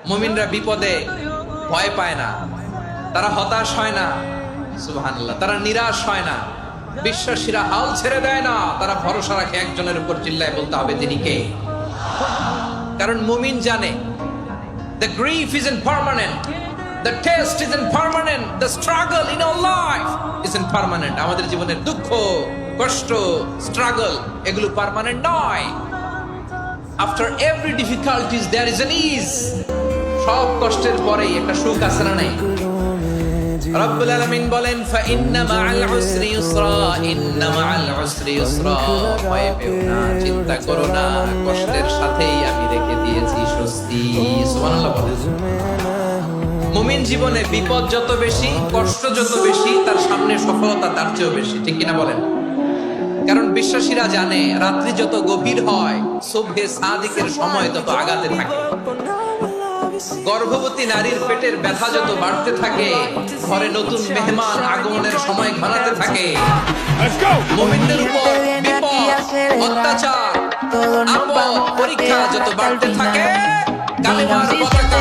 মুমিনরা বিপদে ভয় পায় না, তারা হতাশ হয় না, সুবহানাল্লাহ, তারা নিরাশ হয় না, বিশ্বাসীরা হাল ছেড়ে দেয় না, তারা ভরসা রাখে একজনের উপর, চিল্লায় বলতে হবে তিনি কে। কারণ মুমিন জানে the grief isn't permanent, the test isn't permanent, the struggle in our life isn't permanent. আমাদের জীবনের দুঃখ, কষ্ট, স্ট্রাগল এগুলো পার্মানেন্ট নয়। After every difficulties there is an ease. সব কষ্টের পরেই একটা সুখ আছে না নাই? রব্বুল আলামিন বলেন ফা ইন্না মাআল উসরি ইউসরা, ইন্না মাআল উসরি ইউসরা, ভয় পেও না, চিন্তা করো না, কষ্টের সাথেই আমি রেখে দিয়েছি স্বস্তি। সুবহানাল্লাহ বলেন। মুমিন জীবনে বিপদ যত বেশি, কষ্ট যত বেশি, তার সামনে সফলতা তার চেয়েও বেশি, ঠিক কিনা বলেন? কারণ বিশ্বাসীরা জানে রাত্রি যত গভীর হয়, সুবহে সাদিকের সময় তত আগাতে থাকে। গর্ভবতী নারীর পেটের ব্যথা যত বাড়তে থাকে, ঘরে নতুন মেহমান আগমনের সময় ঘনাতে থাকে। মুমিনদের উপর বিপদ, অত্যাচার, আপদ, পরীক্ষা যত বাড়তে থাকে, কালেমার পতাকা